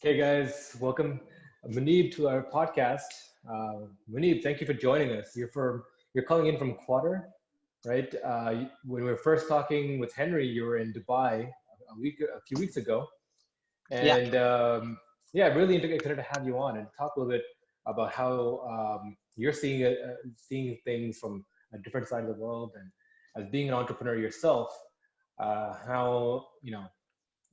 Hey guys, welcome Muneeb to our podcast. Muneeb, thank you for joining us. You're calling in from Qatar, right? When we were first talking with Henry, you were in Dubai a few weeks ago, Yeah, and yeah, really excited to have you on and talk a little bit about how you're seeing things from a different side of the world, and as being an entrepreneur yourself, how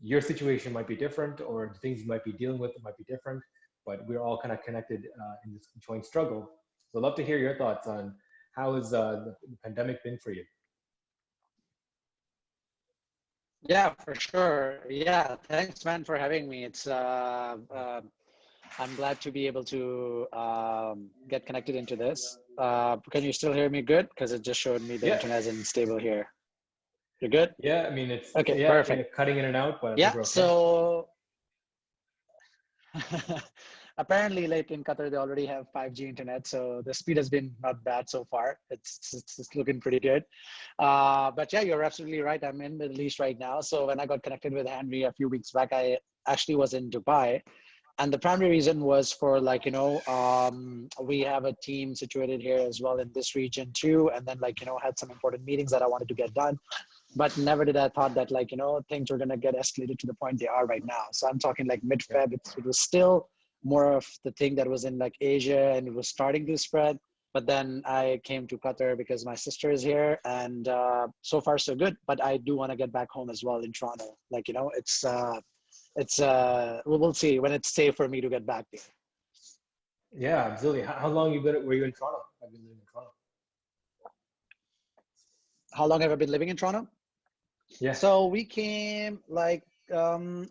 your situation might be different, or the things you might be dealing with might be different, but we're all kind of connected in this joint struggle. So I'd love to hear your thoughts on how has the pandemic been for you. yeah, for sure. Yeah, thanks, man, for having me. I'm glad to be able to get connected into this. Can you still hear me good? Because it just showed me the Yeah, internet isn't stable here. You're good? yeah. I mean, it's Okay, yeah, perfect. cutting in and out, but I think Yeah, we're okay. so apparently, like in Qatar, they already have 5G internet, so the speed has been not bad so far. It's looking pretty good. But yeah, you're absolutely right. I'm in Middle East right now. So when I got connected with Henry a few weeks back, I actually was in Dubai, and the primary reason was for we have a team situated here as well in this region too, and then had some important meetings that I wanted to get done, but never did I thought that things were going to get escalated to the point they are right now. So I'm talking like Yeah, mid-Feb. It was still more of the thing that was in like Asia, and it was starting to spread. But then I came to Qatar because my sister is here, and so far so good. But I do want to get back home as well in Toronto. We'll see when it's safe for me to get back there. yeah, absolutely. How long were you in Toronto? I've been living in Toronto. How long have I been living in Toronto? Yeah, So we came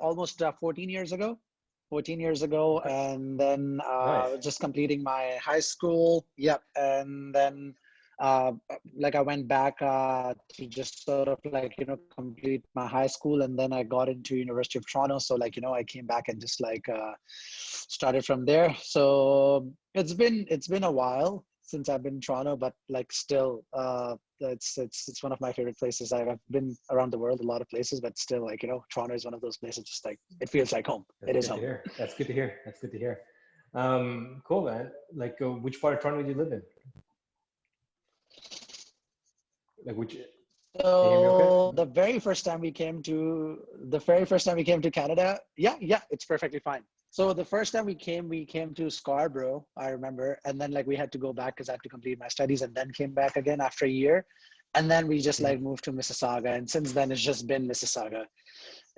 almost 14 years ago. 14 years ago, okay, and then nice. just completing my high school. Yep, and then uh, I went back to just sort of complete my high school, and then I got into University of Toronto. So I came back and just started from there. So it's been a while since I've been in Toronto, but still it's one of my favorite places. I've been around the world, a lot of places, but still Toronto is one of those places. Just it feels like home. That's It is good to home. hear. That's good to hear. That's good to hear. Cool, man. Which part of Toronto do you live in? Like, which? Can you hear me? Okay. So the very first time we came to Canada, yeah, it's perfectly fine. So the first time we came to Scarborough, I remember, and then we had to go back because I had to complete my studies, and then came back again after a year, and then we just Mhm. moved to Mississauga, and since then it's just been Mississauga.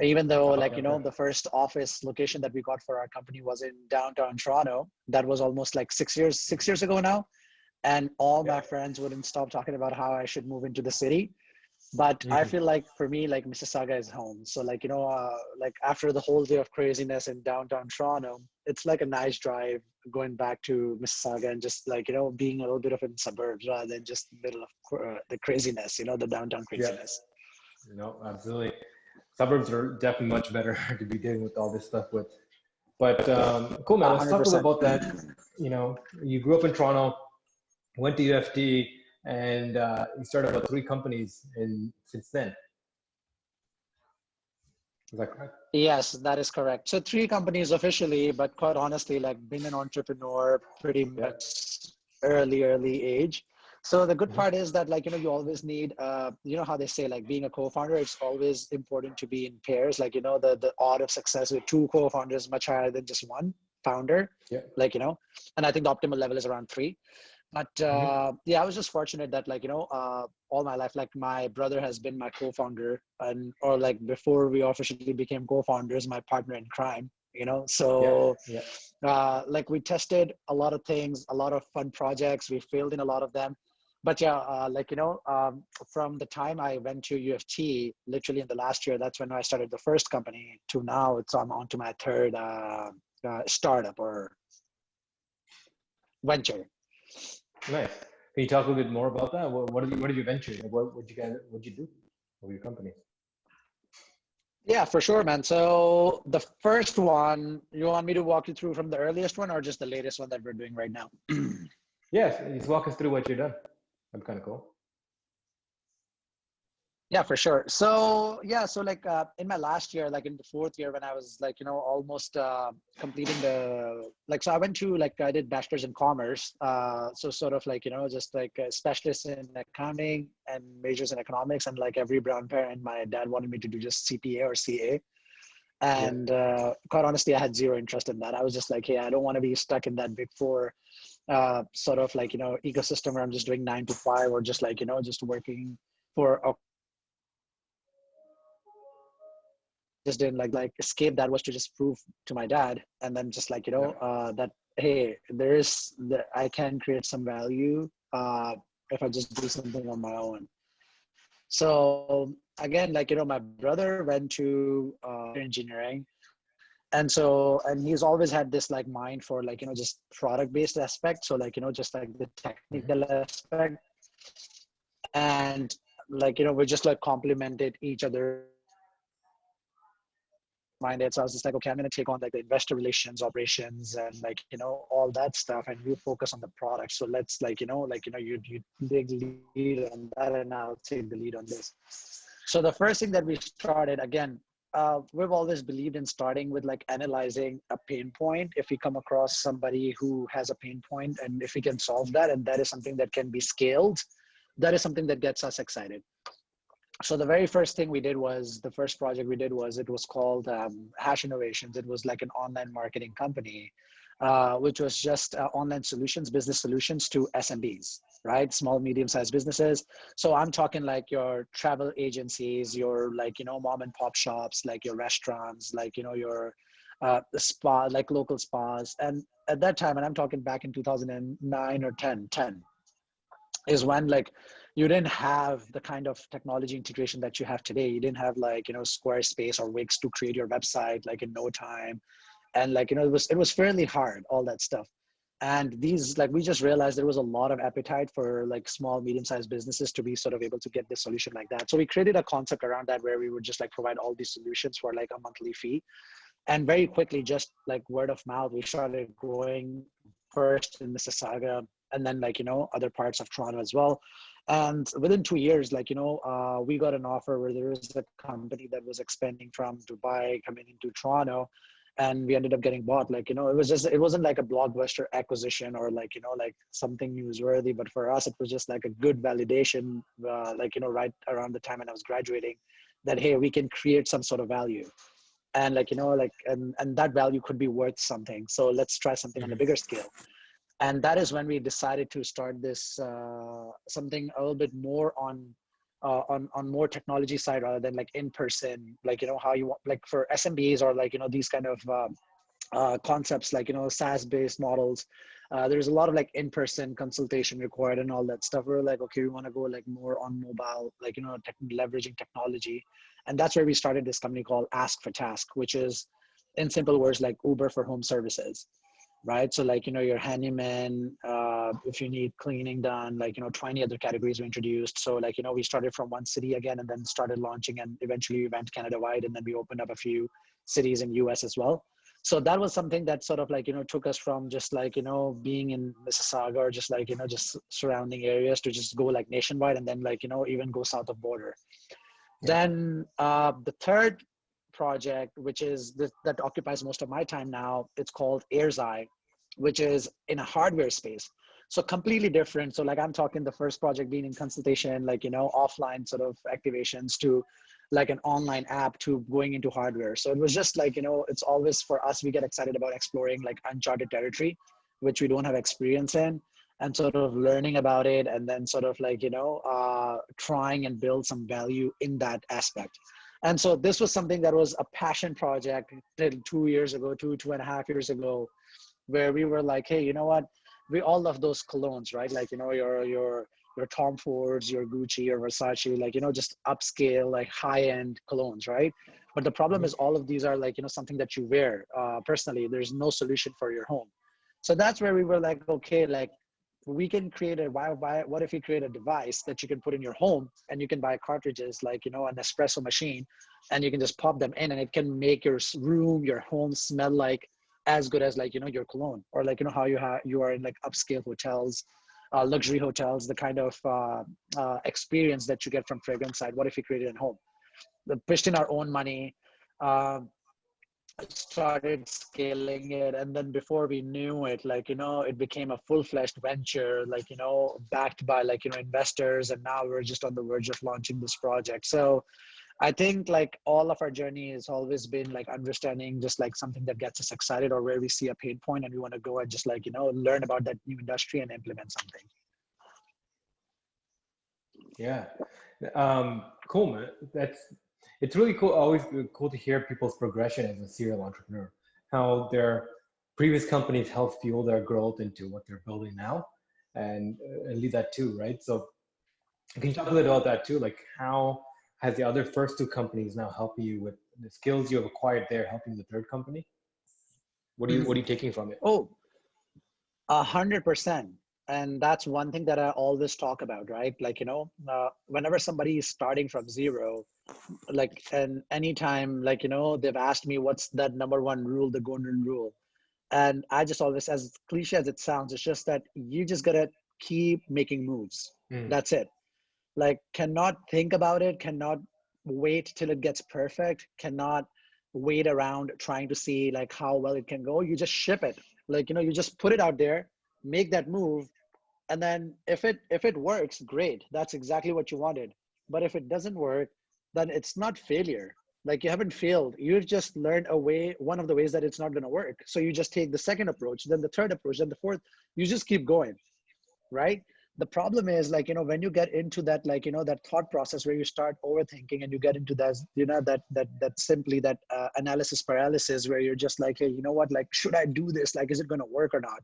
Even though Okay, okay. the first office location that we got for our company was in downtown Toronto, that was almost like 6 years ago now, and all Yeah. my friends wouldn't stop talking about how I should move into the city. But I Mhm. feel like for me, Mississauga is home. So after the whole day of craziness in downtown Toronto, it's like a nice drive going back to Mississauga and just being a little bit of in suburbs rather than just middle of the craziness, the downtown Yeah. craziness. No, absolutely. Suburbs are definitely much better to be dealing with all this stuff with. But cool, man. A Let's hundred talk a little percent. about that. You grew up in Toronto, went to UFT, and you started about three companies in since then. Is that correct? Yes, that is correct. So three companies officially, but quite honestly, being an entrepreneur pretty Yeah. much early age. So the good Hmm. part is that you always need how they say being a co-founder, it's always important to be in pairs. The odd of success with two co-founders is much higher than just one founder. Yeah. And I think the optimal level is around three. But Hmm. yeah, I was just fortunate that all my life, my brother has been my co-founder, and or before we officially became co-founders, my partner in crime. Yeah. So Yeah. we tested a lot of things, a lot of fun projects. We failed in a lot of them, but yeah, from the time I went to UFT, literally in the last year, that's when I started the first company. To now, I'm on to my third startup or venture. Nice. Can you talk a little bit more about that? What did you venture? Like, what did you do with your company? Yeah, for sure, man. So the first one, you want me to walk you through from the earliest one or just the latest one that we're doing right now? Yes, just walk us through what you've done. That'd be kind of cool. Yeah, for sure. So yeah, so like in my last year, like in the fourth year, when I was like, almost completing so I went to like I did bachelor's in commerce. So sort of like, just like a specialist in accounting and majors in economics. And like every brown parent, my dad wanted me to do just CPA or CA. Yeah. And quite honestly, I had zero interest in that. I was just like, hey, I don't want to be stuck in that big four sort of like, ecosystem where I'm just doing 9 to 5 or just like, just working for a just didn't like escape that was to just prove to my dad and then just like Yeah. that hey I can create some value if I just do something on my own. So again, like my brother went to engineering, and he's always had this like mind for like just product based aspect, so like just like the Hmm. technical aspect. And like we just like complemented each other minded. So I was just like, okay, I'm going to take on like the investor relations operations and like, all that stuff. And you focus on the product. So let's like, you take the lead on that and I'll take the lead on this. So the first thing that we started, again, we've always believed in starting with like analyzing a pain point. If we come across somebody who has a pain point and if we can solve that, and that is something that can be scaled, that is something that gets us excited. So the very first thing we did was the first project we did was it was called Hash Innovations. It was like an online marketing company, which was just online solutions, business solutions to SMBs, right? Small, medium-sized businesses. So I'm talking like your travel agencies, your like, mom and pop shops, like your restaurants, like, your spa, like local spas. And at that time, and I'm talking back in 2009 or 10, is when like you didn't have the kind of technology integration that you have today. You didn't have like Squarespace or Wix to create your website like in no time, and like it was fairly hard, all that stuff. And these like we just realized there was a lot of appetite for like small medium-sized businesses to be sort of able to get this solution like that. So we created a concept around that where we would just like provide all these solutions for like a monthly fee. And very quickly, just like word of mouth, we started growing first in Mississauga, and then like other parts of Toronto as well. And within 2 years, like we got an offer where there was a company that was expanding from Dubai coming into Toronto, and we ended up getting bought. Like it wasn't like a blockbuster acquisition or like like something newsworthy, but for us it was just like a good validation, like right around the time when I was graduating, that hey, we can create some sort of value. And like like and that value could be worth something, so let's try something on a Hmm. bigger scale. And that is when we decided to start this something a little bit more on more technology side rather than like in person, like how you want, like for SMBs or like these kind of concepts like SaaS based models. There's a lot of like in-person consultation required and all that stuff. We're like, okay, we want to go like more on mobile, like leveraging technology. And that's where we started this company called Ask for Task, which is in simple words like Uber for home services, right? So like your handyman, if you need cleaning done, like 20 other categories we introduced. So like we started from one city again and then started launching, and eventually we went Canada wide, and then we opened up a few cities in US as well. So that was something that sort of like took us from just like being in Mississauga or just like just surrounding areas to just go like nationwide, and then like even go south of border. Yeah. Then the third project, which is that occupies most of my time now, it's called Air's Eye, which is in a hardware space. So completely different. So like I'm talking the first project being in consultation, like offline sort of activations, to like an online app, to going into hardware. So it was just like it's always for us, we get excited about exploring like uncharted territory, which we don't have experience in, and sort of learning about it, and then sort of like trying and build some value in that aspect. And so this was something that was a passion project till 2 years ago, 2.5 years ago, where we were like, hey, you know what, we all love those colognes, right? Like your Tom Fords, your Gucci, your Versace, like just upscale, like high end colognes, right? But the problem Hmm. is all of these are like something that you wear personally. There's no solution for your home. So that's where we were like, okay, like we can create a what if we create a device that you can put in your home, and you can buy cartridges like an espresso machine, and you can just pop them in, and it can make your room, your home smell like as good as like your cologne, or like how you are in like upscale hotels, luxury hotels, the kind of experience that you get from fragrance side. What if we created at home? We pitched in our own money, started scaling it, and then before we knew it, like, it became a full-fledged venture, like, backed by, like, investors, and now we're just on the verge of launching this project. So I think, like, all of our journey has always been like understanding just like something that gets us excited, or where we see a pain point and we want to go and just like, learn about that new industry and implement something. Yeah. Cool, man. It's really cool. Always cool to hear people's progression as a serial entrepreneur, how their previous companies helped fuel their growth into what they're building now, and lead that too, right? So can you talk a little about that too? Like, how has the other first two companies now helping you with the skills you have acquired there, helping the third company? What are you taking from it? Oh, 100%. And that's one thing that I always talk about, right? Like, whenever somebody is starting from zero, like, and anytime, like, they've asked me what's that number one rule, the golden rule. And I just always, as cliche as it sounds, it's just that you just gotta keep making moves. That's it. Like, cannot think about it, cannot wait till it gets perfect, cannot wait around trying to see like how well it can go. You just ship it. Like, you just put it out there, make that move. And then if it works, great. That's exactly what you wanted. But if it doesn't work, then it's not failure. Like, you haven't failed. You've just learned one of the ways that it's not going to work. So you just take the second approach, then the third approach, then the fourth. You just keep going, right? The problem is, like, when you get into that, like, that thought process where you start overthinking and you get into that, that simply that analysis paralysis, where you're just like, hey, you know what, like, should I do this? Like, is it going to work or not?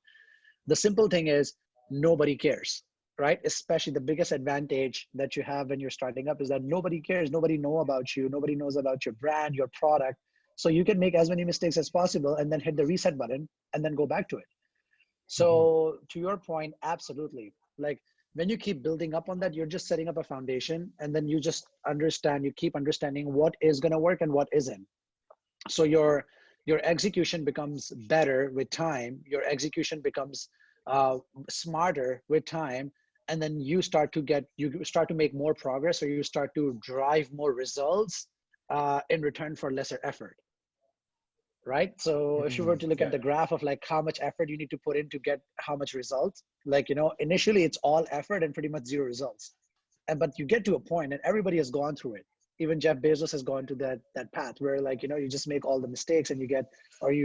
The simple thing is, nobody cares, right? Especially the biggest advantage that you have when you're starting up is that nobody cares. Nobody knows about you. Nobody knows about your brand, your product. So you can make as many mistakes as possible and then hit the reset button and then go back to it. So to your point, absolutely. Like, when you keep building up on that, you're just setting up a foundation, and then you just you keep understanding what is going to work and what isn't. So your execution becomes better with time. Your execution becomes smarter with time, and then you start to make more progress, or you start to drive more results in return for lesser effort, right? So if you were to look at the graph of like how much effort you need to put in to get how much results, like, initially it's all effort and pretty much zero results. But you get to a point, and everybody has gone through it. Even Jeff Bezos has gone to that path where, like, you just make all the mistakes and you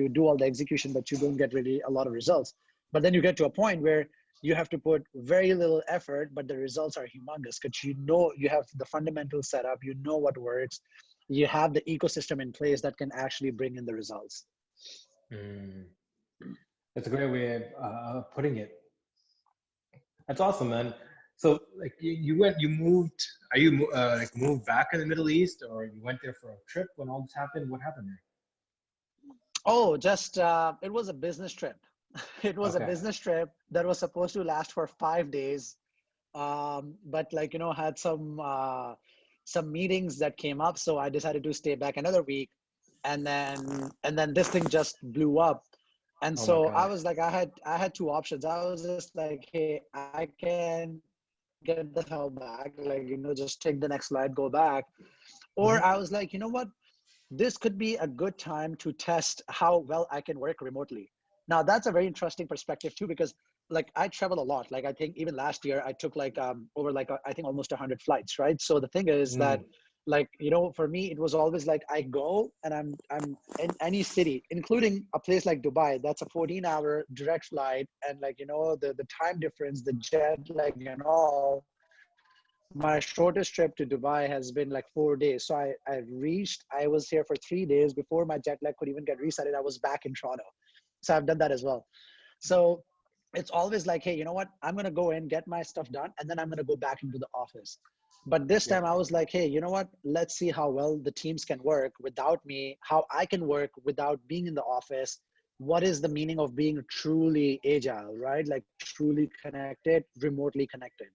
do all the execution, but you don't get really a lot of results. But then you get to a point where you have to put very little effort, but the results are humongous, because you have the fundamental setup, what works, you have the ecosystem in place that can actually bring in the results. That's a great way of putting it. That's awesome, man. So, like, moved back in the Middle East, or you went there for a trip when all this happened? What happened there? Oh, just it was a business trip. It was a business trip that was supposed to last for 5 days, but like, had some meetings that came up, so I decided to stay back another week, and then this thing just blew up. And so I was like, I had two options. I was just like, hey, I can get the hell back, like, just take the next flight, go back. Or I was like, you know what, this could be a good time to test how well I can work remotely. Now, that's a very interesting perspective too, because like, I travel a lot. Like, I think even last year I took like over like I think almost 100 flights, right? So the thing is that, like, for me, it was always like, I go and I'm in any city, including a place like Dubai, that's a 14-hour direct flight. And like, the time difference, the jet lag and all, my shortest trip to Dubai has been like 4 days. So I was here for 3 days before my jet lag could even get reset. I was back in Toronto. So I've done that as well. So it's always like, hey, you know what? I'm going to go in, get my stuff done, and then I'm going to go back into the office. But this time I was like, hey, you know what? Let's see how well the teams can work without me, how I can work without being in the office. What is the meaning of being truly agile, right? Like, truly connected, remotely connected.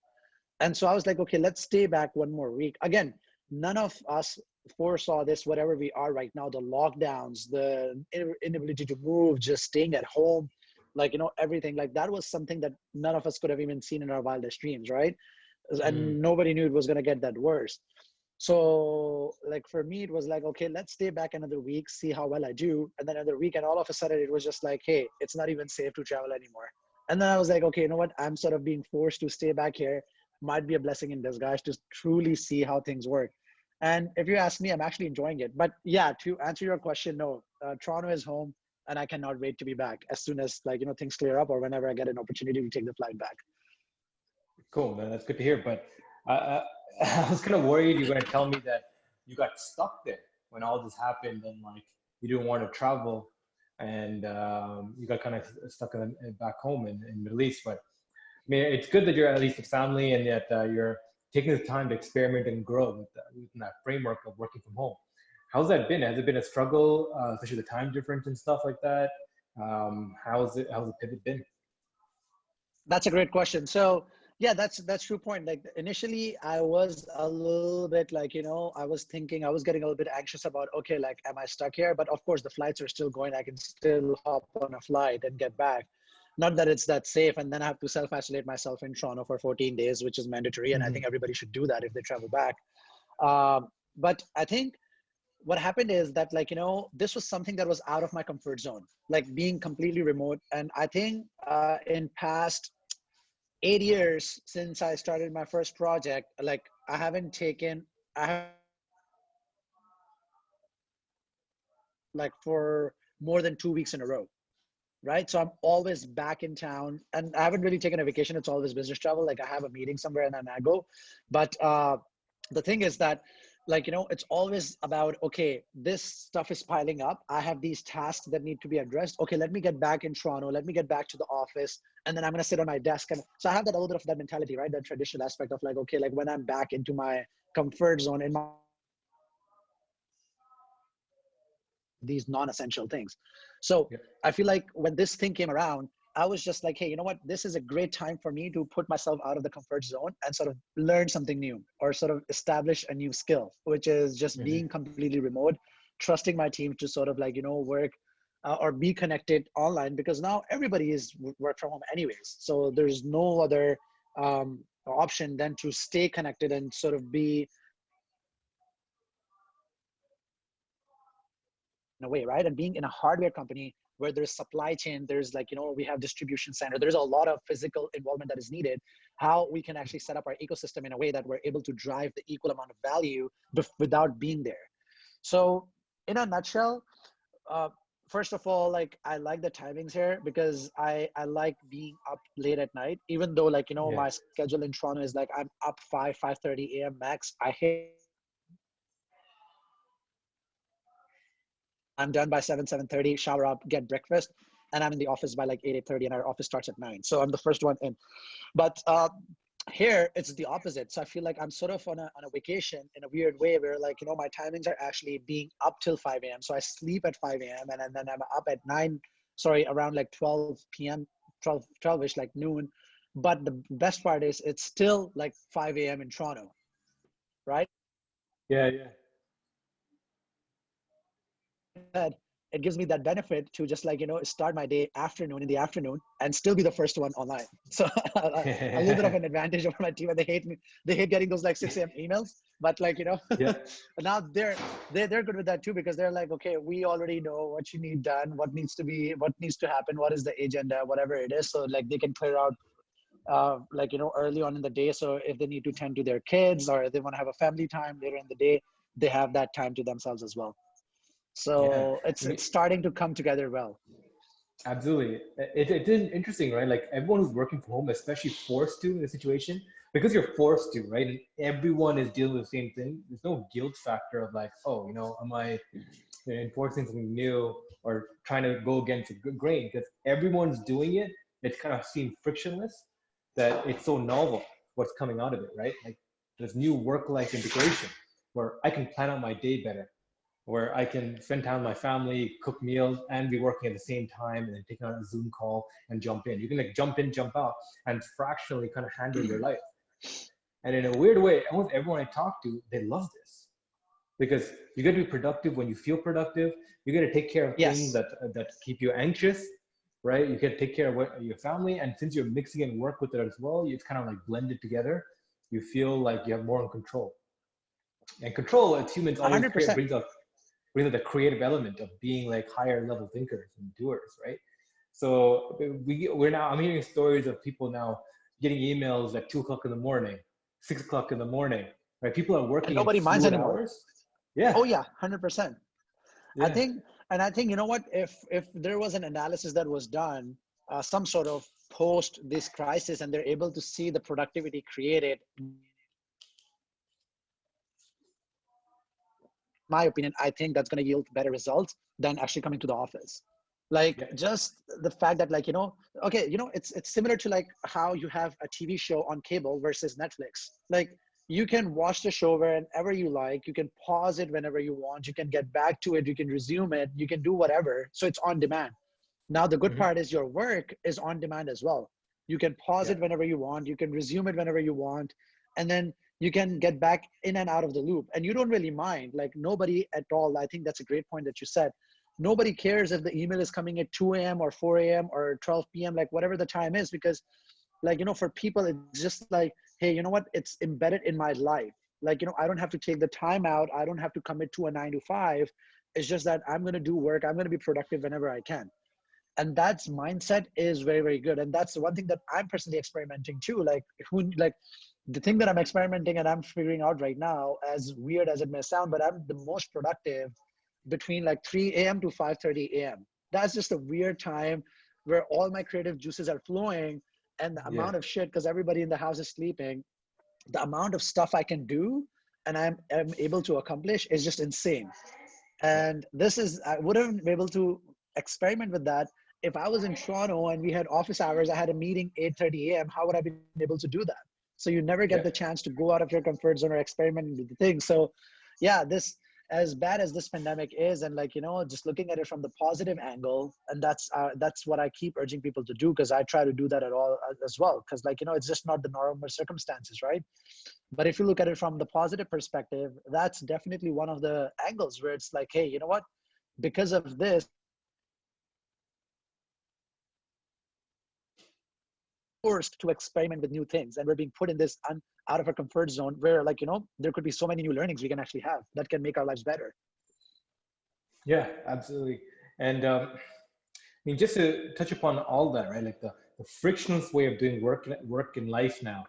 And so I was like, okay, let's stay back 1 more week. Again, none of us foresaw this, whatever we are right now, the lockdowns, the inability to move, just staying at home. like, everything. Like that was something that none of us could have even seen in our wildest dreams, right? Mm. And nobody knew it was going to get that worse. So like for me, it was like, okay, let's stay back another week, see how well I do. And then another week, and all of a sudden it was just like, hey, it's not even safe to travel anymore. And then I was like, okay, you know what? I'm sort of being forced to stay back here. Might be a blessing in disguise to truly see how things work. And if you ask me, I'm actually enjoying it. But yeah, to answer your question, no, Toronto is home, and I cannot wait to be back as soon as like, things clear up or whenever I get an opportunity to take the flight back. Cool, man. That's good to hear. But I was kind of worried you're going to tell me that you got stuck there when all this happened and like you didn't want to travel and you got kind of stuck back home in Middle East. But I mean, it's good that you're at least with family and that you're taking the time to experiment and grow within that framework of working from home. How's that been? Has it been a struggle, especially the time difference and stuff like that? How's the pivot been? That's a great question. So yeah, that's true point. Like initially I was a little bit like, I was thinking, I was getting a little bit anxious about, okay, like, am I stuck here? But of course the flights are still going. I can still hop on a flight and get back. Not that it's that safe. And then I have to self-isolate myself in Toronto for 14 days, which is mandatory. And I Mm-hmm. think everybody should do that if they travel back. But I think what happened is that like, this was something that was out of my comfort zone, like being completely remote. And I think in past 8 years since I started my first project, like I have like for more than 2 weeks in a row, right? So I'm always back in town and I haven't really taken a vacation. It's always business travel. Like I have a meeting somewhere and then I go. But the thing is that like, it's always about, okay, this stuff is piling up. I have these tasks that need to be addressed. Okay, let me get back in Toronto. Let me get back to the office. And then I'm going to sit on my desk. And so I have that a little bit of that mentality, right? That traditional aspect of like, okay, like when I'm back into my comfort zone, in my these non-essential things. So Yep. I feel like when this thing came around, I was just like, hey, you know what? This is a great time for me to put myself out of the comfort zone and sort of learn something new or sort of establish a new skill, which is just Mm-hmm. being completely remote, trusting my team to sort of like, work or be connected online because now everybody is work from home anyways. So there's no other option than to stay connected and sort of be in a way, right? And being in a hardware company where there's supply chain, there's like, we have distribution center, there's a lot of physical involvement that is needed, how we can actually set up our ecosystem in a way that we're able to drive the equal amount of value without being there. So in a nutshell, uh, first of all, like I like the timings here because I like being up late at night, even though like, Yeah. my schedule in Toronto is like I'm up 5:30 a.m. max. I hate I'm done by 7:30, shower up, get breakfast, and I'm in the office by like 8:30, and our office starts at 9. So I'm the first one in. But here it's the opposite. So I feel like I'm sort of on a vacation in a weird way where like, my timings are actually being up till 5 a.m. So I sleep at 5 a.m. and then I'm up at 9, sorry, around like 12 p.m., 12-ish, like noon. But the best part is it's still like 5 a.m. in Toronto, right? Yeah. Yeah. It gives me that benefit to just like, start my day afternoon in the afternoon and still be the first one online. So a little bit of an advantage over my team, and they hate me. They hate getting those like 6 a.m. emails, but like, Yeah. now they're good with that too, because they're like, okay, we already know what you need done, what needs to happen, what is the agenda, whatever it is. So like they can clear out like, early on in the day. So if they need to tend to their kids or if they want to have a family time later in the day, they have that time to themselves as well. Yeah. So I it's mean, starting to come together well. absolutely. It is interesting, right? Like everyone who's working from home, especially forced to in the situation, because you're forced to, right? And everyone is dealing with the same thing. There's no guilt factor of like, oh, am I enforcing something new or trying to go against the grain? Because everyone's doing it. It's kind of seemed frictionless that it's so novel what's coming out of it, right? Like there's new work-life integration where I can plan out my day better, where I can spend time with my family, cook meals, and be working at the same time, and then take on a Zoom call and jump in. You can like jump in, jump out, and fractionally kind of handle your life. And in a weird way, almost everyone I talk to, they love this because you get to be productive when you feel productive. You get to take care of things Yes. that keep you anxious, right? You can take care of your family, and since you're mixing in work with it as well, it's kind of like blended together. You feel like you have more in control. And control, as humans, always 100%. brings out the creative element of being like higher level thinkers and doers, right? So we're now, I'm hearing stories of people now getting emails at 2 o'clock in the morning, 6 o'clock in the morning, right? People are And working in nobody minds fluid anymore. hours. Yeah, Oh yeah, 100%. I yeah, think, and I think, you know what, if there was an analysis that was done, some sort of post this crisis, and they're able to see the productivity created, my opinion, I think that's going to yield better results than actually coming to the office. Like yeah, just the fact that, like, okay, it's similar to like how you have a TV show on cable versus Netflix. Like you can watch the show whenever you like, you can pause it whenever you want, you can get back to it, you can resume it, you can do whatever. So it's on demand. Now the good hmm, part is your work is on demand as well. You can pause yeah, it whenever you want, you can resume it whenever you want, and then you can get back in and out of the loop, and you don't really mind. Like nobody at all. I think that's a great point that you said. Nobody cares if the email is coming at 2 a.m. or 4 a.m. or 12 p.m., like whatever the time is, because like, for people, it's just like, hey, you know what? It's embedded in my life. Like, I don't have to take the time out. I don't have to commit to a 9 to 5. It's just that I'm going to do work. I'm going to be productive whenever I can. And that's mindset is very, very good. And that's the one thing that I'm personally experimenting too. Like the thing that I'm experimenting and I'm figuring out right now, as weird as it may sound, but I'm the most productive between like 3 a.m. to 5:30 a.m. That's just a weird time where all my creative juices are flowing, and the yeah, amount of shit, because everybody in the house is sleeping, the amount of stuff I can do and I'm able to accomplish is just insane. yeah, And I wouldn't be able to experiment with that if I was in Toronto and we had office hours. I had a meeting 8:30 a.m. How would I be able to do that? So you never get yeah. the chance to go out of your comfort zone or experiment with the things. So yeah, this, as bad as this pandemic is, and like, just looking at it from the positive angle, and that's what I keep urging people to do, because I try to do that at all as well, because like, it's just not the normal circumstances, right? But if you look at it from the positive perspective, that's definitely one of the angles where it's like, hey, you know what? Because of this, forced to experiment with new things, and we're being put in this out of our comfort zone where, like, there could be so many new learnings we can actually have that can make our lives better. Yeah, absolutely. And I mean, just to touch upon all that, right? Like the frictionless way of doing work in life now.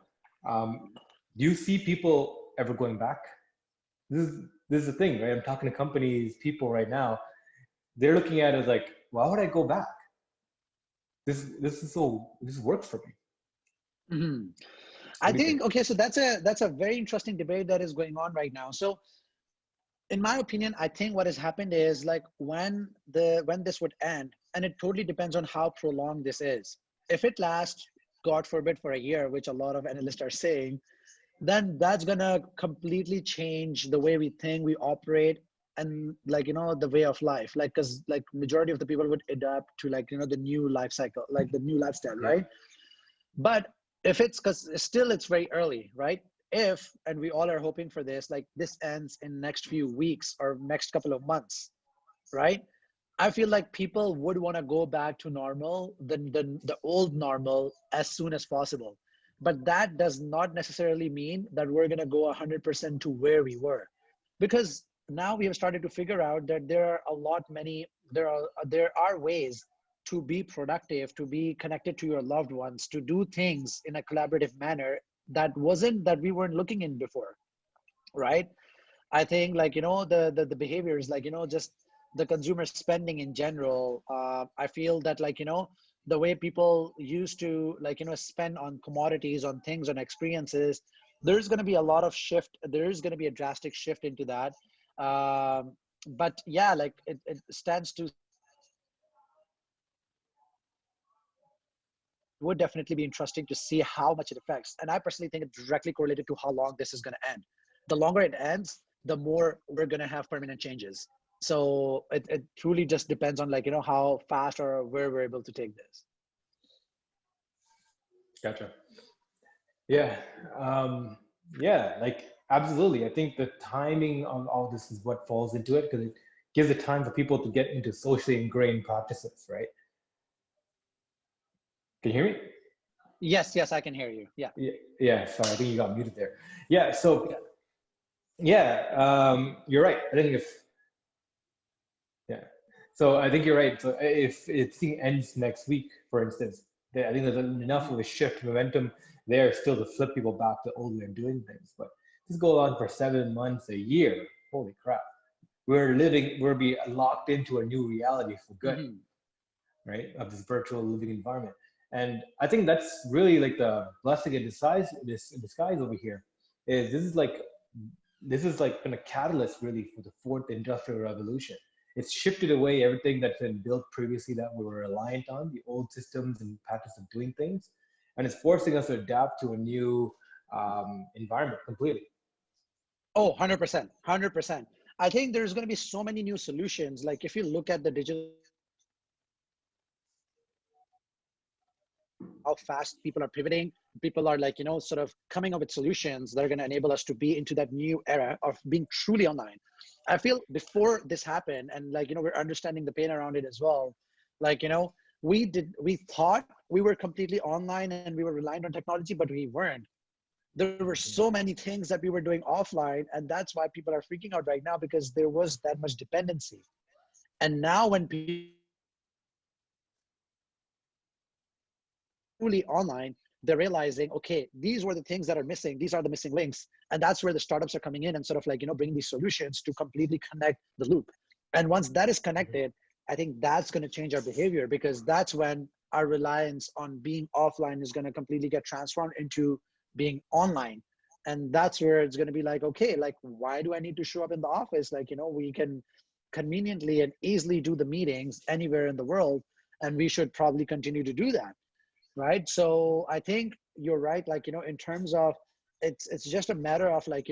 Um, do you see people ever going back? This is the thing, right? I'm talking to companies, people right now. They're looking at it as like, why would I go back? This works for me. Mhm. I What do you think? think, okay, so that's a very interesting debate that is going on right now. So in my opinion, I think what has happened is, like, when this would end, and it totally depends on how prolonged this is. If it lasts, God forbid, for a year, which a lot of analysts are saying, then that's gonna completely change the way we think, we operate, and, like, the way of life. Like, because like majority of the people would adapt to, like, the new life cycle, like the new lifestyle, Yeah, right? But if it's, because still it's very early, right? If, and we all are hoping for this, like this ends in next few weeks or next couple of months, right? I feel like people would want to go back to normal, the old normal, as soon as possible. But that does not necessarily mean that we're going to go 100% to where we were, because now we have started to figure out that there are a lot many there are ways to be productive, to be connected to your loved ones, to do things in a collaborative manner that we weren't looking in before, right? I think, like, the behaviors, like, just the consumer spending in general. I feel that, like, the way people used to, like, spend on commodities, on things, on experiences, there's going to be a lot of shift. There's going to be a drastic shift into that. But yeah, like it stands to would definitely be interesting to see how much it affects. And I personally think it's directly correlated to how long this is going to end. The longer it ends, the more we're going to have permanent changes. So it truly just depends on, like, how fast or where we're able to take this. gotcha. Yeah, yeah, like absolutely. I think the timing on all this is what falls into it because it gives it time for people to get into socially ingrained practices, right? Can you hear me? Yes, I can hear you. Yeah. Yeah, yeah. Sorry, I think you got muted there. Yeah. So Yeah. yeah, you're right. I think if yeah, so I think you're right. So if it thing ends next week, for instance, I think there's enough of a shift momentum there still to flip people back to old way of doing things. But this go on for 7 months, a year. Holy crap! We're be locked into a new reality for good, Hmm. right? Of this virtual living environment. And I think that's really like the blessing in disguise, this in disguise over here. Is this is like been a catalyst really for the fourth industrial revolution. It's shifted away everything that's been built previously that we were reliant on, the old systems and patterns of doing things, and it's forcing us to adapt to a new environment completely. Oh, 100%, 100%. I think there's going to be so many new solutions. Like if you look at the digital, how fast people are pivoting, people are like, sort of coming up with solutions that are going to enable us to be into that new era of being truly online. I feel before this happened, and like, we're understanding the pain around it as well. Like, we thought we were completely online and we were reliant on technology, but we weren't. There were so many things that we were doing offline, and that's why people are freaking out right now, because there was that much dependency. And now when people truly online, they're realizing, okay, these were the things that are missing. These are the missing links. And that's where the startups are coming in and sort of like, bringing these solutions to completely connect the loop. And once that is connected, I think that's going to change our behavior, because that's when our reliance on being offline is going to completely get transformed into being online. And that's where it's going to be like, okay, like, why do I need to show up in the office? Like, we can conveniently and easily do the meetings anywhere in the world. And we should probably continue to do that, right? So I think you're right, like, in terms of, it's just a matter of like,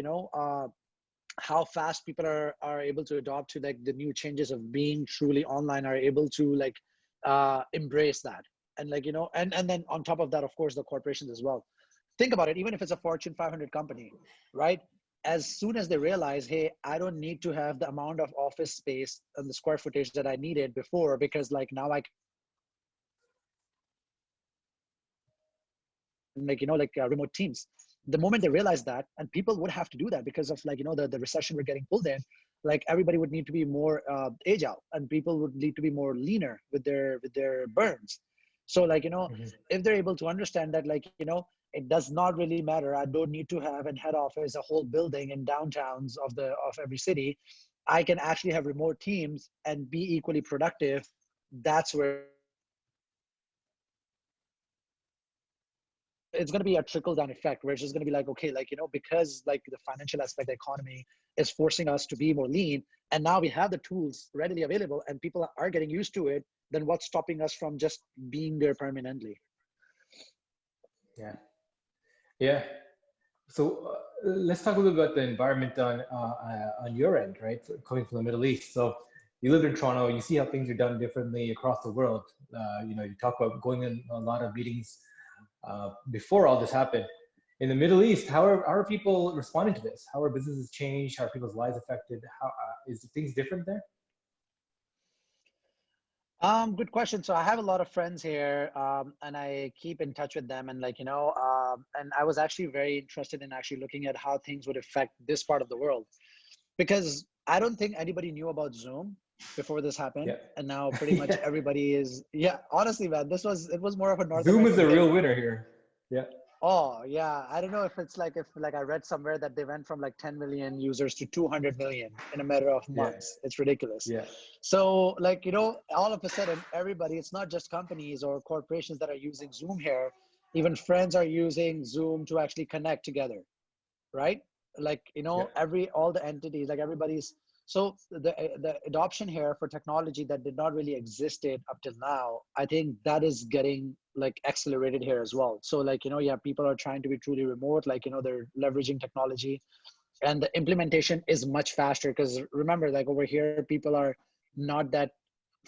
how fast people are able to adopt to like the new changes of being truly online, are able to like embrace that. And like, and then on top of that, of course, the corporations as well. Think about it, even if it's a Fortune 500 company, right? As soon as they realize, hey, I don't need to have the amount of office space and the square footage that I needed before, because like now I like, remote teams. The moment they realize that, and people would have to do that because of like, the recession we're getting pulled in, like everybody would need to be more agile, and people would need to be more leaner with their burns. So like, Mhm. if they're able to understand that, like, it does not really matter, I don't need to have a head office, a whole building in downtowns of every city. I can actually have remote teams and be equally productive. That's where it's going to be a trickle down effect, where it's just going to be like, okay, like, because like the financial aspect, the economy is forcing us to be more lean, and now we have the tools readily available and people are getting used to it, then what's stopping us from just being there permanently? Yeah, yeah. So let's talk a little bit about the environment on your end, right? So coming from the Middle East. So you live in Toronto, you see how things are done differently across the world. You talk about going in a lot of meetings before all this happened. In the Middle East, how are people responding to this? How are businesses changed? How are people's lives affected? How is things different there? Good question. So I have a lot of friends here, and I keep in touch with them. And like, and I was actually very interested in actually looking at how things would affect this part of the world, because I don't think anybody knew about Zoom before this happened. Yeah, And now pretty much yeah. everybody is, yeah, honestly, man, it was more of a North Zoom is American the thing. real winner here. Yeah, Oh, yeah. I don't know if it's like, if like I read somewhere that they went from like 10 million users to 200 million in a matter of yeah, months. It's ridiculous. yeah. So like, all of a sudden, everybody, it's not just companies or corporations that are using Zoom here. Even friends are using Zoom to actually connect together, right? Like, Yeah. all the entities, like everybody's, so the adoption here for technology that did not really existed up till now, I think that is getting like accelerated here as well. So like, yeah, people are trying to be truly remote, like, they're leveraging technology, and the implementation is much faster, because remember, like over here, people are not that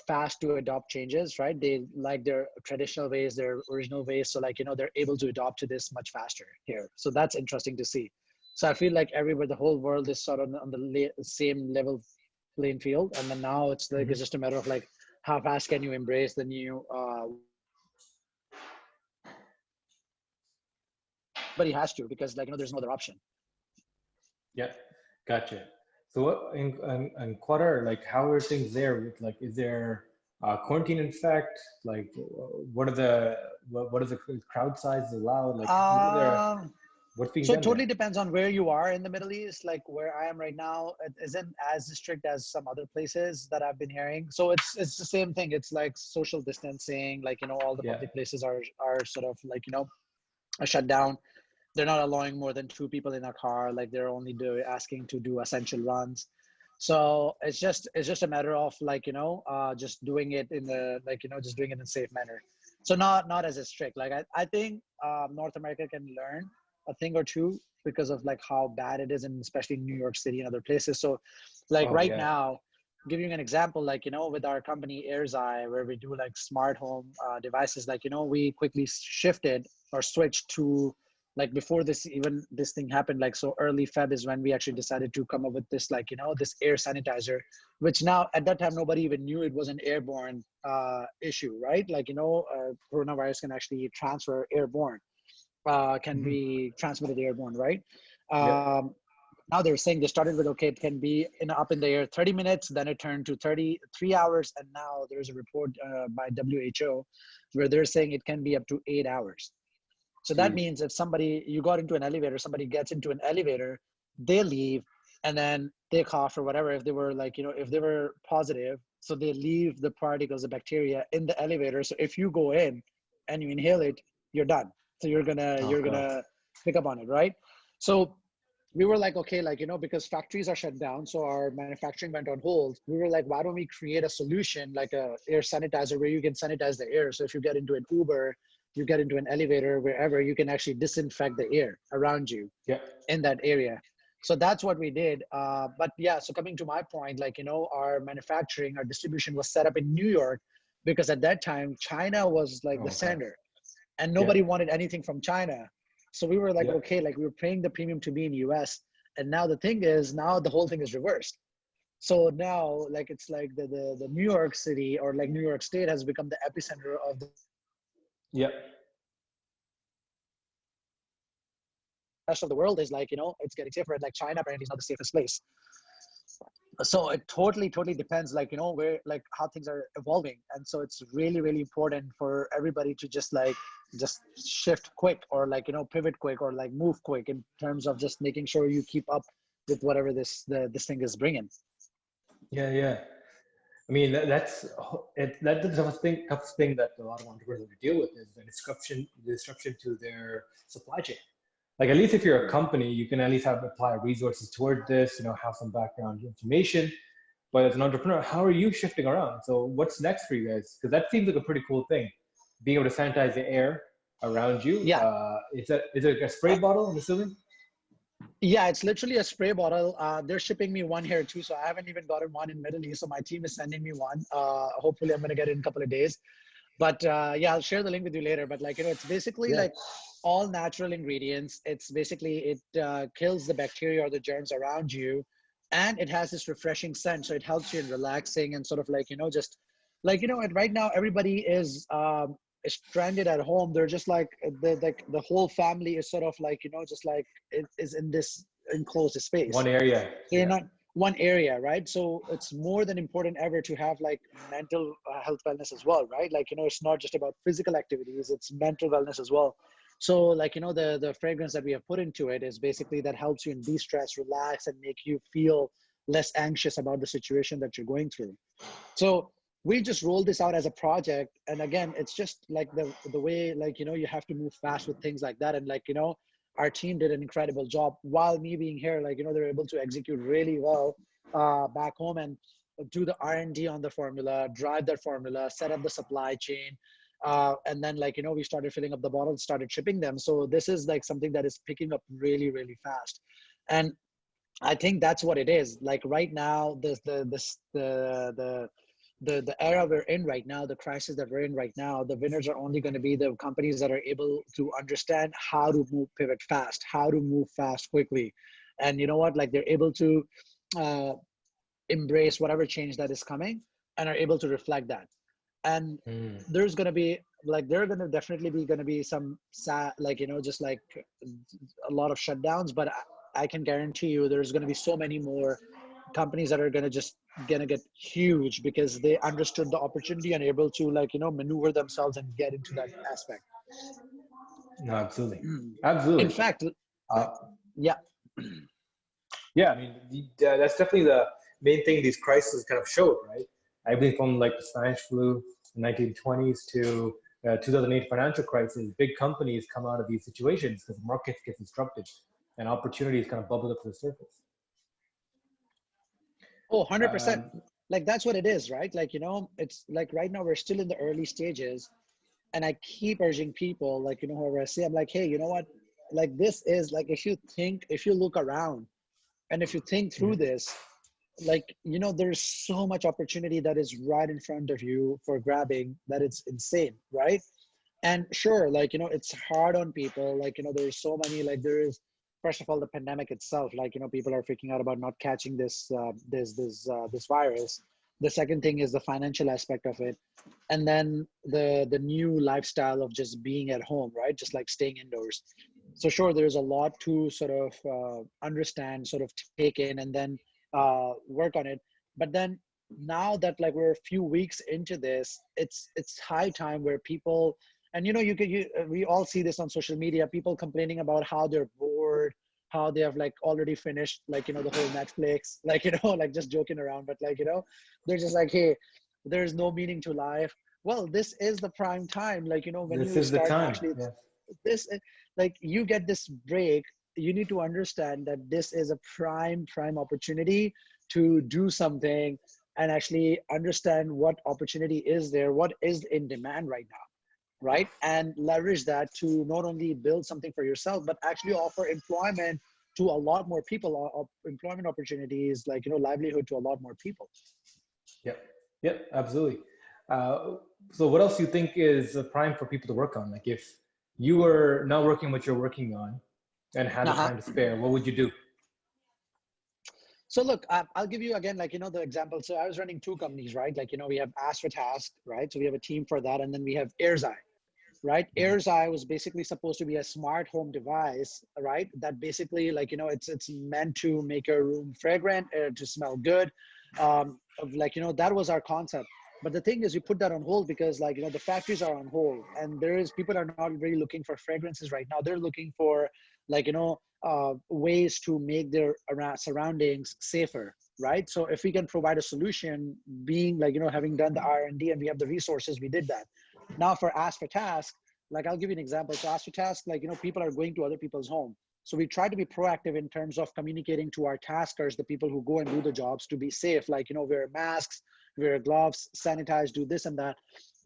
fast to adopt changes, right? They like their traditional ways, their original ways. So like, they're able to adopt to this much faster here. So that's interesting to see. So I feel like everywhere, the whole world is sort of on the same level playing field. And then now it's like, Mhm. it's just a matter of like, how fast can you embrace the new has to, because like, there's no other option. Yeah, gotcha. So what in Qatar, like how are things there? With like, is there quarantine in fact? Like, what are the what is the crowd size allowed? Like, what are the Um, what's being So it done totally there? depends on where you are in the Middle East. Like where I am right now, it isn't as strict as some other places that I've been hearing. So it's the same thing. It's like social distancing. Like all the Yeah. public places are sort of like are shut down. They're not allowing more than two people in a car. Like they're only asking to do essential runs. So it's just a matter of like just doing it in the like just doing it in a safe manner. So not as a strict. Like I think North America can learn a thing or two because of like how bad it is, and especially New York City and other places. So like Oh right yeah. now, giving you an example, like with our company AirZai, where we do like smart home devices, like we quickly shifted or switched to like before this thing happened, like so early Feb is when we actually decided to come up with this like this air sanitizer, which now at that time nobody even knew it was an airborne issue, right? Like coronavirus can actually transfer airborne, can Hmm. be transmitted airborne, right? Yep. Um, Now they're saying they started with, okay, it can be up in the air 30 minutes, then it turned to 33 hours, and now there's a report by WHO where they're saying it can be up to 8 hours. So that Jeez. means if you got into an elevator, somebody gets into an elevator, they leave and then they cough or whatever. If they were like, if they were positive, so they leave the particles of bacteria in the elevator. So if you go in and you inhale it, you're done. So you're gonna Oh you're God. gonna pick up on it, right? So we were like, okay, like because factories are shut down, so our manufacturing went on hold. We were like, why don't we create a solution like a air sanitizer where you can sanitize the air? So if you get into an Uber, you get into an elevator, wherever, you can actually disinfect the air around you Yep. in that area. So that's what we did. But yeah, so coming to my point, like our manufacturing, our distribution was set up in New York because at that time China was like the Oh God. center, and Yep. nobody wanted anything from China. So we were like, Yep. okay, like we were paying the premium to be in US. And now the thing is, now the whole thing is reversed. So now, like it's like the New York City or like New York State has become the epicenter of the Yep. rest of the world is like, it's getting safer. And like China apparently is not the safest place. So it totally depends, like, where, like how things are evolving. And so it's really important for everybody to just shift quick, or like, pivot quick, or like move quick in terms of just making sure you keep up with whatever this thing is bringing. Yeah. Yeah. I mean, that's the toughest thing that a lot of entrepreneurs have to deal with is the disruption to their supply chain. Like at least if you're a company, you can at least apply resources toward this, have some background information. But as an entrepreneur, how are you shifting around? So what's next for you guys? Because that seems like a pretty cool thing, being able to sanitize the air around you. Yeah. Is it a spray bottle? I'm assuming. Yeah, it's literally a spray bottle. They're shipping me one here too, so I haven't even gotten one in Middle East. So my team is sending me one. Hopefully, I'm gonna get it in a couple of days. But yeah, I'll share the link with you later. But like it's basically Yeah. like all natural ingredients. It's basically it kills the bacteria or the germs around you, and it has this refreshing scent. So it helps you in relaxing and sort of like just like and right now everybody is stranded at home. They're just like the whole family is sort of like just like it is in this enclosed space. One area. So you're Yeah. not one area, right? So it's more than important ever to have like mental health wellness as well, right? Like it's not just about physical activities, it's mental wellness as well. So like the fragrance that we have put into it is basically that helps you in de-stress, relax, and make you feel less anxious about the situation that you're going through. So we just rolled this out as a project, and again, it's just like the way like you have to move fast with things like that. And like our team did an incredible job while me being here. Like they're able to execute really well back home and do the R&D on the formula, drive that formula, set up the supply chain, and then like we started filling up the bottles, started shipping them. So this is like something that is picking up really fast. And I think that's what it is. Like right now, the era we're in right now, the crisis that we're in right now, the winners are only going to be the companies that are able to understand how to pivot fast, how to move fast quickly. And you know what? Like they're able to uh, embrace whatever change that is coming and are able to reflect that. And Mm. there's going to be like there are going to definitely be going to be some like, just like a lot of shutdowns, but I can guarantee you there's going to be so many more companies that are going to just going to get huge because they understood the opportunity and able to like, maneuver themselves and get into that aspect. No, absolutely, In absolutely. fact, Uh, yeah. yeah, I mean, that's definitely the main thing these crises kind of showed, right? Everything from like the Spanish flu, in 1920s to 2008 financial crisis. Big companies come out of these situations because markets get disrupted and opportunities kind of bubble up to the surface. Oh, 100%. Um, Like that's what it is, right? Like, it's like right now we're still in the early stages, and I keep urging people, like, whoever I see, I'm like, hey, you know what? Like this is like, if you look around and if you think through this, like, there's so much opportunity that is right in front of you for grabbing that it's insane, right? And sure, like, it's hard on people, like, there's so many, like there is, first of all, the pandemic itself, like, people are freaking out about not catching this virus. The second thing is the financial aspect of it, and then the new lifestyle of just being at home, right? Just like staying indoors. So sure, there's a lot to sort of understand, sort of take in, and then work on it. But then now that like we're a few weeks into this, it's high time where people, and we all see this on social media, people complaining about how they're bored, how they have like already finished like, the whole Netflix, like, like just joking around, but like, they're just like, hey, there's no meaning to life. Well, this is the prime time, like, when this you is the start time. actually, Yes. this like you get this break. You need to understand that this is a prime opportunity to do something and actually understand what opportunity is there, what is in demand right now, right? And leverage that to not only build something for yourself, but actually offer employment to a lot more people, or employment opportunities, like, livelihood to a lot more people. Yep. Yep. Absolutely. Uh, so, what else do you think is a prime for people to work on? Like, if you were now working what you're working on and had the Uh-huh. time to spare, what would you do? So look, I'll give you again, like, the example. So I was running two companies, right? Like, we have Ask for Task, right? So we have a team for that. And then we have Airzai, right? Mhm. Airzai was basically supposed to be a smart home device, right? That basically, like, it's meant to make your room fragrant, to smell good. Like, that was our concept. But the thing is, we put that on hold because, like, the factories are on hold, and people are not really looking for fragrances right now. They're looking for, like, ways to make their surroundings safer, right? So if we can provide a solution, being like, having done the R&D and we have the resources, we did that. Now for Ask for Task, like I'll give you an example. So Ask for Task, like, people are going to other people's home. So we try to be proactive in terms of communicating to our taskers, the people who go and do the jobs, to be safe, like, wear masks, wear gloves, sanitize, do this and that.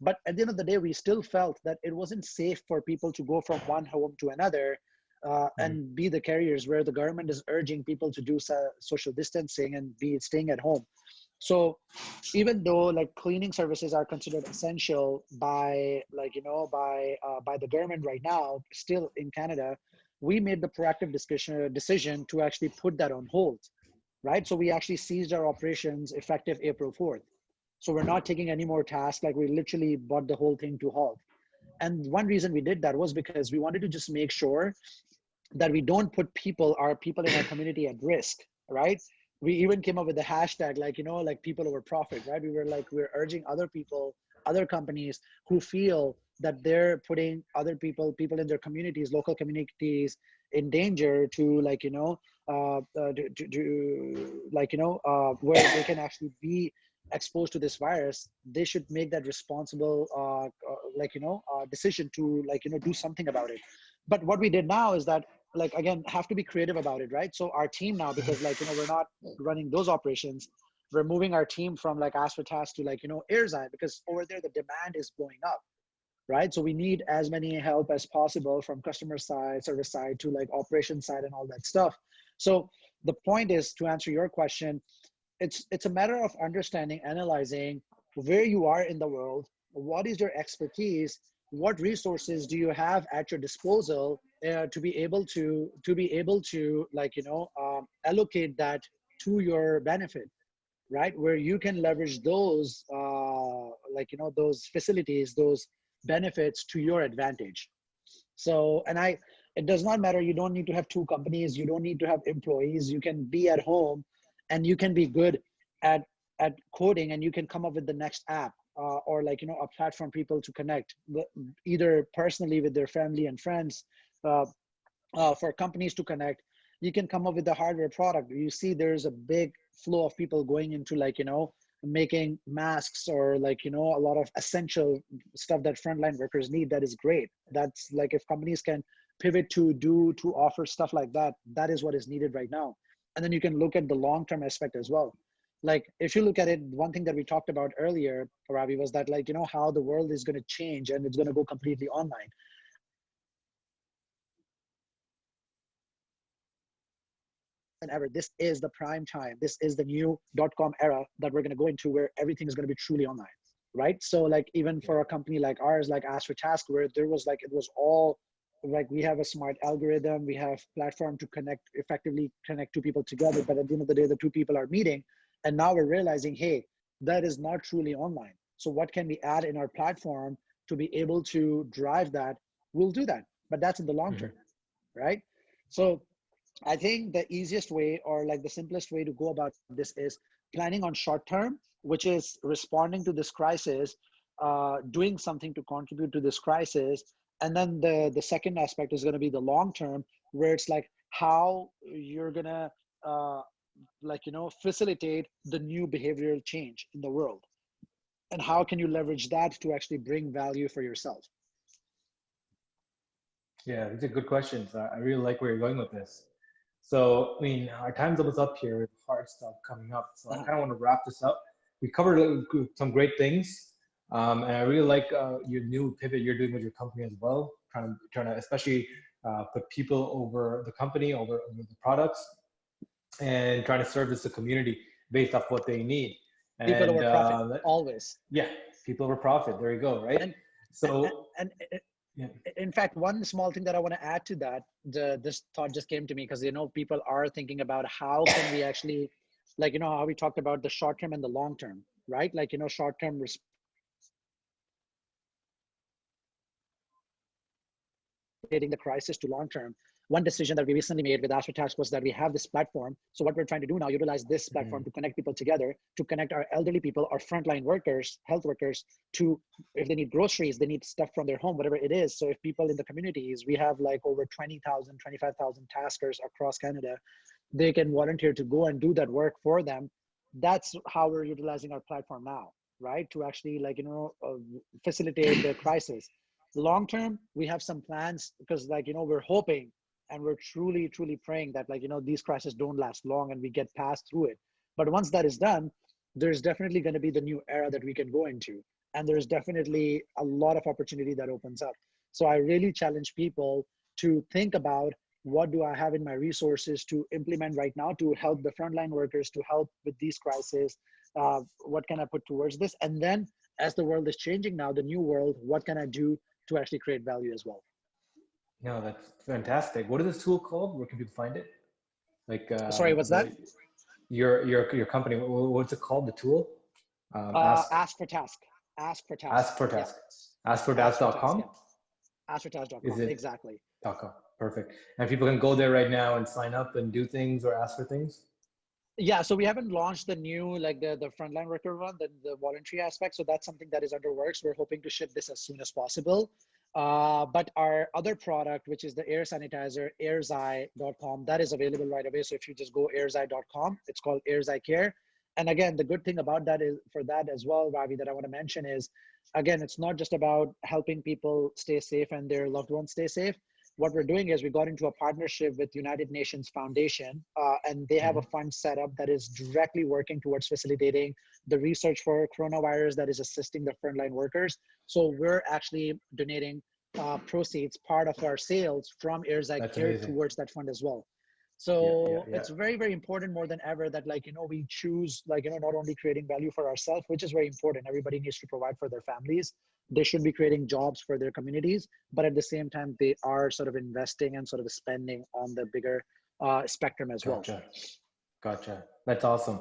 But at the end of the day, we still felt that it wasn't safe for people to go from one home to another, Mhm. and be the carriers, where the government is urging people to do social distancing and be staying at home. So even though like cleaning services are considered essential by, like, by the government right now, still in Canada, we made the proactive decision to actually put that on hold, right? So we actually seized our operations effective April 4th. So we're not taking any more tasks. Like we literally brought the whole thing to halt. And one reason we did that was because we wanted to just make sure that we don't put our people in our community at risk, right? We even came up with the hashtag, like, like people over profit, right? We were like, we're urging other people, other companies who feel that they're putting other people in their communities, local communities, in danger, to, like, like, where they can actually be exposed to this virus. They should make that responsible, like, decision to, like, do something about it. But what we did now is that, like, again, have to be creative about it, right? So our team now, because, like, we're not running those operations, we're moving our team from like Ask for Task to, like, Airzai, because over there the demand is blowing up, right? So we need as many help as possible from customer side, service side, to like operation side and all that stuff. So the point is, to answer your question, it's a matter of understanding, analyzing where you are in the world, what is your expertise, what resources do you have at your disposal, to be able to like, allocate that to your benefit, right? Where you can leverage those, like, those facilities, those benefits to your advantage. So, it does not matter. You don't need to have two companies. You don't need to have employees. You can be at home and you can be good at, at coding, and you can come up with the next app, or like, a platform people to connect either personally with their family and friends, uh, for companies to connect. You can come up with the hardware product. You see there's a big flow of people going into, like, making masks, or like, a lot of essential stuff that frontline workers need. That is great. That's like, if companies can pivot to offer stuff like that, that is what is needed right now. And then you can look at the long-term aspect as well. Like, if you look at it, one thing that we talked about earlier, Ravi, was that, like, how the world is going to change and it's going to go completely online. And ever, this is the prime time. This is the new .com era that we're going to go into, where everything is going to be truly online, right? So like, even for a company like ours, like Ask for Task, where there was like, it was all like, we have a smart algorithm, we have platform to effectively connect two people together, but at the end of the day, the two people are meeting. And now we're realizing, hey, that is not truly online. So what can we add in our platform to be able to drive that? We'll do that, but that's in the long term, right? So I think the easiest way, or like the simplest way to go about this, is planning on short term, which is responding to this crisis, doing something to contribute to this crisis. And then the second aspect is going to be the long term, where it's like how you're going to facilitate the new behavioral change in the world, and how can you leverage that to actually bring value for yourself. Yeah, these are good questions. I really like where you're going with this. So, I mean, our time's almost up here with hard stuff coming up. So I kind of want to wrap this up. We covered some great things. And I really like your new pivot you're doing with your company as well, trying to especially put people over the company, over the products, and trying to service the community based off what they need. People And over profit, always. yeah, people over profit. There you go, right? And yeah. In fact, one small thing that I want to add to that, this thought just came to me, because people are thinking about how can we actually, like, how we talked about the short term and the long term, right? Like, short term the crisis to long term. One decision that we recently made with Astrotax was that we have this platform. So what we're trying to do now, utilize this platform to connect people together, to connect our elderly people, our frontline workers, health workers, to, if they need groceries, they need stuff from their home, whatever it is. So if people in the communities, we have like over 20,000, 25,000 taskers across Canada, they can volunteer to go and do that work for them. That's how we're utilizing our platform now, right? To actually, like, facilitate the crisis. Long term, we have some plans, because, like, we're hoping, and we're truly praying that, like, these crises don't last long and we get past through it. But once that is done, there's definitely going to be the new era that we can go into, and there's definitely a lot of opportunity that opens up. So I really challenge people to think about, what do I have in my resources to implement right now to help the frontline workers, to help with these crises? What can I put towards this? And then, as the world is changing now, the new world, what can I do to actually create value as well? No, that's fantastic. What is this tool called? Where can people find it? Like Sorry, what's that? Your company. What's it called? The tool? Ask for Task. Ask for Task. Ask for Task. Yeah. Askfortask.com. Yeah. Askfortask.com. Is it exactly? .com. Perfect. And people can go there right now and sign up and do things or ask for things. Yeah, so we haven't launched the new, like the frontline worker one, the voluntary aspect. So that's something that is under works. We're hoping to ship this as soon as possible. But our other product, which is the air sanitizer, airzai.com, that is available right away. So if you just go airzai.com, it's called AirZai Care. And again, the good thing about that is, for that as well, Ravi, that I want to mention is, again, it's not just about helping people stay safe and their loved ones stay safe. What we're doing is we got into a partnership with United Nations Foundation, and they have a fund set up that is directly working towards facilitating the research for coronavirus that is assisting the frontline workers. So we're actually donating proceeds, part of our sales from AirZai Care towards that fund as well. So it's very, very important, more than ever, that, like, we choose, like, not only creating value for ourselves, which is very important. Everybody needs to provide for their families. They should be creating jobs for their communities, but at the same time, they are sort of investing and sort of spending on the bigger spectrum as well. Gotcha. That's awesome.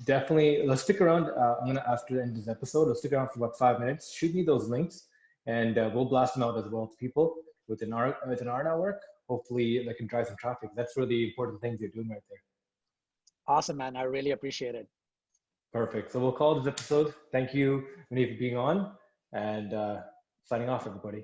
Definitely, let's stick around. I'm gonna, after the end of this episode, let's stick around for about 5 minutes. Shoot me those links, and we'll blast them out as well to people within our network. Hopefully, that can drive some traffic. That's really important things you're doing right there. Awesome, man. I really appreciate it. Perfect. So we'll call this episode. Thank you, Muneeb, for being on, and signing off, everybody.